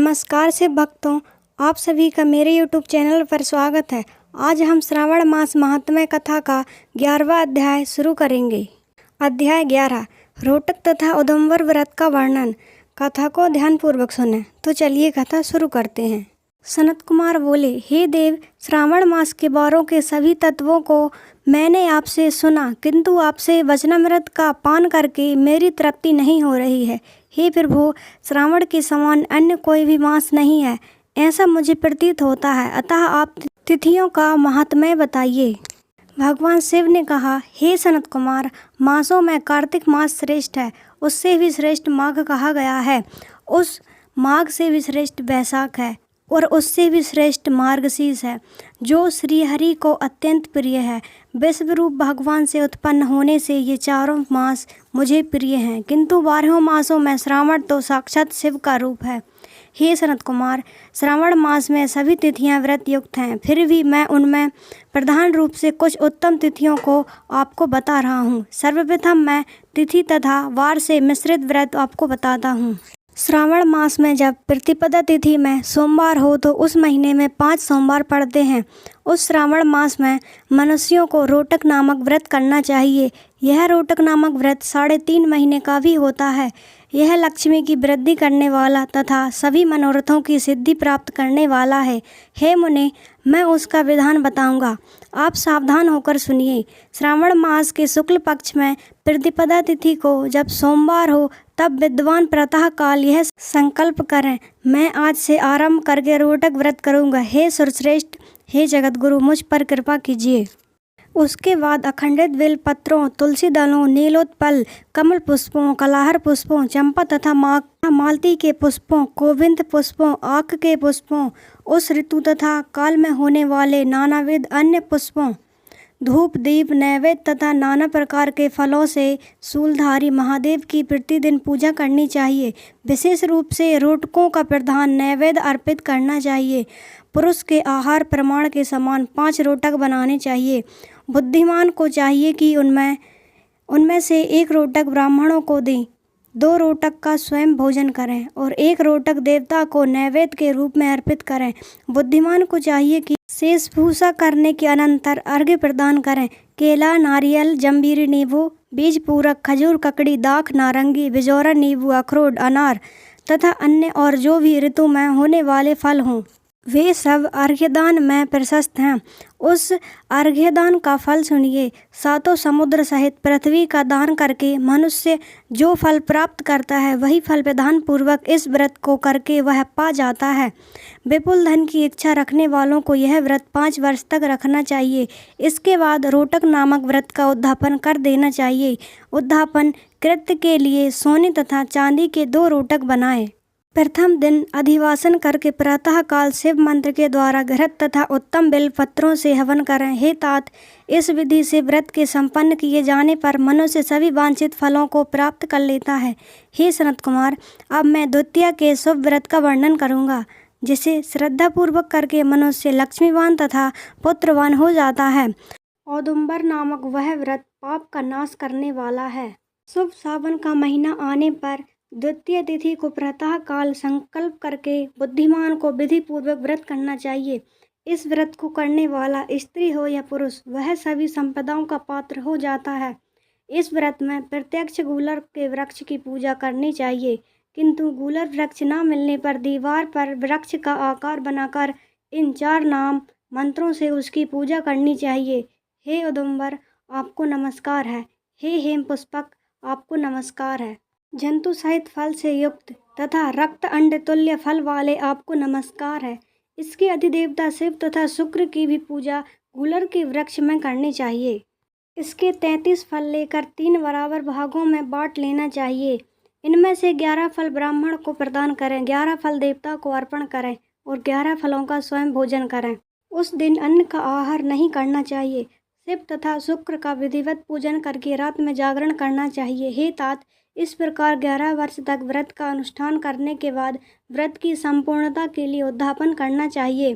नमस्कार शिव भक्तों, आप सभी का मेरे YouTube चैनल पर स्वागत है। आज हम श्रावण मास महात्म्य कथा का 11वां अध्याय शुरू करेंगे। अध्याय 11 रोटक तथा उदुम्बर व्रत का वर्णन। कथा को ध्यानपूर्वक सुनें। तो चलिए कथा शुरू करते हैं। सनत कुमार बोले, हे देव, श्रावण मास के वारों के सभी तत्वों को मैंने आपसे सुना, किंतु आपसे वचनामृत का पान करके मेरी तृप्ति नहीं हो रही है। हे प्रभु, श्रावण के समान अन्य कोई भी मास नहीं है, ऐसा मुझे प्रतीत होता है, अतः आप तिथियों का महात्म्य बताइए। भगवान शिव ने कहा, हे सनत कुमार, मासों में कार्तिक मास श्रेष्ठ है, उससे भी श्रेष्ठ माघ कहा गया है, उस माघ से भी श्रेष्ठ बैसाख है और उससे भी श्रेष्ठ मार्गशीर्ष है, जो श्री हरि को अत्यंत प्रिय है। विश्वरूप भगवान से उत्पन्न होने से ये चारों मास मुझे प्रिय हैं, किंतु 12 मासों में श्रावण तो साक्षात शिव का रूप है। हे सनत कुमार, श्रावण मास में सभी तिथियां व्रत युक्त हैं, फिर भी मैं उनमें प्रधान रूप से कुछ उत्तम तिथियों को आपको बता रहा हूँ। सर्वप्रथम मैं तिथि तथा वार से मिश्रित व्रत आपको बताता हूँ। श्रावण मास में जब प्रतिपदा तिथि में सोमवार हो तो उस महीने में 5 सोमवार पड़ते हैं। उस श्रावण मास में मनुष्यों को रोटक नामक व्रत करना चाहिए। यह रोटक नामक व्रत 3.5 महीने का भी होता है। यह लक्ष्मी की वृद्धि करने वाला तथा सभी मनोरथों की सिद्धि प्राप्त करने वाला है। हे मुने, मैं उसका विधान बताऊंगा, आप सावधान होकर सुनिए। श्रावण मास के शुक्ल पक्ष में प्रतिपदा तिथि को जब सोमवार हो तब विद्वान प्रातः काल यह संकल्प करें, मैं आज से आरंभ करके रोटक व्रत करूंगा। हे सुरश्रेष्ठ, हे जगतगुरु, मुझ पर कृपा कीजिए। उसके बाद अखंडित बेल पत्रों, तुलसी दलों, नीलोत्पल, कमल पुष्पों, कलाहर पुष्पों, चंपा तथा मालती के पुष्पों, गोविंद पुष्पों, आक के पुष्पों, उस ऋतु तथा काल में होने वाले नानाविध अन्य पुष्पों, धूप दीप नैवेद्य तथा नाना प्रकार के फलों से शूलधारी महादेव की प्रतिदिन पूजा करनी चाहिए। विशेष रूप से रोटकों का प्रधान नैवेद्य अर्पित करना चाहिए। पुरुष के आहार प्रमाण के समान 5 रोटक बनाने चाहिए। बुद्धिमान को चाहिए कि उनमें से 1 रोटक ब्राह्मणों को दें, 2 रोटक का स्वयं भोजन करें और 1 रोटक देवता को नैवेद्य के रूप में अर्पित करें। बुद्धिमान को चाहिए कि शेष भूसा करने के अनंतर अर्घ्य प्रदान करें। केला, नारियल, जम्बीरी, नींबू, बीज पूरक, खजूर, ककड़ी, दाख, नारंगी, बिजौरा, नींबू, अखरोट, अनार तथा अन्य और जो भी ऋतु में होने वाले फल हों, वे सब अर्घ्यदान में प्रशस्त हैं। उस अर्घ्यदान का फल सुनिए। 7 समुद्र सहित पृथ्वी का दान करके मनुष्य जो फल प्राप्त करता है, वही फल विधान पूर्वक इस व्रत को करके वह पा जाता है। विपुल धन की इच्छा रखने वालों को यह व्रत 5 वर्ष तक रखना चाहिए। इसके बाद रोटक नामक व्रत का उद्यापन कर देना चाहिए। उद्यापन कृत्य के लिए सोने तथा चांदी के 2 रोटक बनाए। प्रथम दिन अधिवासन करके प्रातः काल शिव मंत्र के द्वारा घृत तथा उत्तम बेल पत्रों से हवन करें। हे तात, इस विधि से व्रत के संपन्न किए जाने पर मनुष्य सभी वांछित फलों को प्राप्त कर लेता है। हे सनत कुमार, अब मैं द्वितीय के शुभ व्रत का वर्णन करूंगा, जिसे श्रद्धापूर्वक करके मनुष्य लक्ष्मीवान तथा पुत्रवान हो जाता है। औदुम्बर नामक वह व्रत पाप का नाश करने वाला है। शुभ सावन का महीना आने पर द्वितीय तिथि को प्रातः काल संकल्प करके बुद्धिमान को विधि पूर्वक व्रत करना चाहिए। इस व्रत को करने वाला स्त्री हो या पुरुष, वह सभी संपदाओं का पात्र हो जाता है। इस व्रत में प्रत्यक्ष गूलर के वृक्ष की पूजा करनी चाहिए, किंतु गूलर वृक्ष न मिलने पर दीवार पर वृक्ष का आकार बनाकर इन 4 नाम मंत्रों से उसकी पूजा करनी चाहिए। हे उदुम्बर, आपको नमस्कार है। हे हेम पुष्पक, आपको नमस्कार है। जंतु सहित फल से युक्त तथा रक्त अंड तुल्य फल वाले, आपको नमस्कार है। इसके अधिदेवता शिव तथा शुक्र की भी पूजा गूलर के वृक्ष में करनी चाहिए। इसके 33 फल लेकर 3 बराबर भागों में बांट लेना चाहिए। इनमें से 11 फल ब्राह्मण को प्रदान करें, 11 फल देवता को अर्पण करें और 11 फलों का स्वयं भोजन करें। उस दिन अन्न का आहार नहीं करना चाहिए। शिव तथा शुक्र का विधिवत पूजन करके रात में जागरण करना चाहिए। हे तात, इस प्रकार 11 वर्ष तक व्रत का अनुष्ठान करने के बाद व्रत की संपूर्णता के लिए उद्यापन करना चाहिए।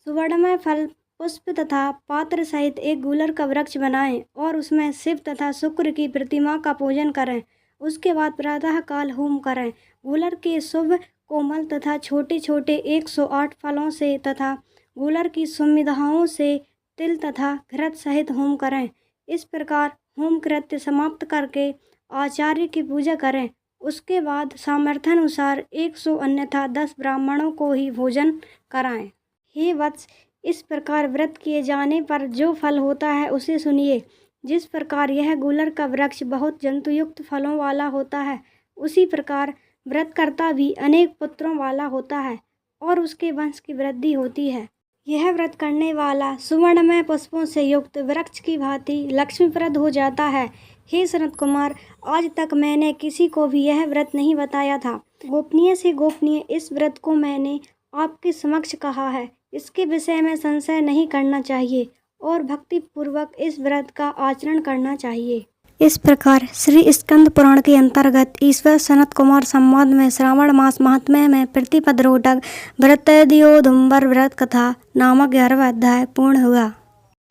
सुवर्णमय फल, पुष्प तथा पात्र सहित एक गूलर का वृक्ष बनाएं और उसमें शिव तथा शुक्र की प्रतिमा का पूजन करें। उसके बाद प्रातः काल होम करें। गूलर के शुभ कोमल तथा छोटे छोटे 108 फलों से तथा गूलर की सुविधाओं से तिल तथा घृत सहित होम करें। इस प्रकार होम कृत्य समाप्त करके आचार्य की पूजा करें। उसके बाद सामर्थ्यानुसार 100 अन्यथा 10 ब्राह्मणों को ही भोजन कराएं। हे वत्स, इस प्रकार व्रत किए जाने पर जो फल होता है उसे सुनिए। जिस प्रकार यह गूलर का वृक्ष बहुत जंतुयुक्त फलों वाला होता है, उसी प्रकार व्रतकर्ता भी अनेक पुत्रों वाला होता है और उसके वंश की वृद्धि होती है। यह व्रत करने वाला सुवर्णमय पुष्पों से युक्त वृक्ष की भांति लक्ष्मीप्रद हो जाता है। हे सनत कुमार, आज तक मैंने किसी को भी यह व्रत नहीं बताया था। गोपनीय से गोपनीय इस व्रत को मैंने आपके समक्ष कहा है। इसके विषय में संशय नहीं करना चाहिए और भक्ति पूर्वक इस व्रत का आचरण करना चाहिए। इस प्रकार श्री स्कंद पुराण के अंतर्गत ईश्वर सनत कुमार संवाद में श्रावण मास महात्म्य में प्रतिपद रोटक व्रतोद्यम्बर व्रत कथा नामक 11वां अध्याय पूर्ण हुआ।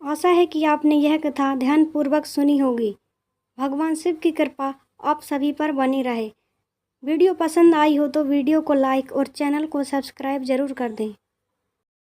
आशा है कि आपने यह कथा ध्यान पूर्वक सुनी होगी। भगवान शिव की कृपा आप सभी पर बनी रहे। वीडियो पसंद आई हो तो वीडियो को लाइक और चैनल को सब्सक्राइब जरूर कर दें।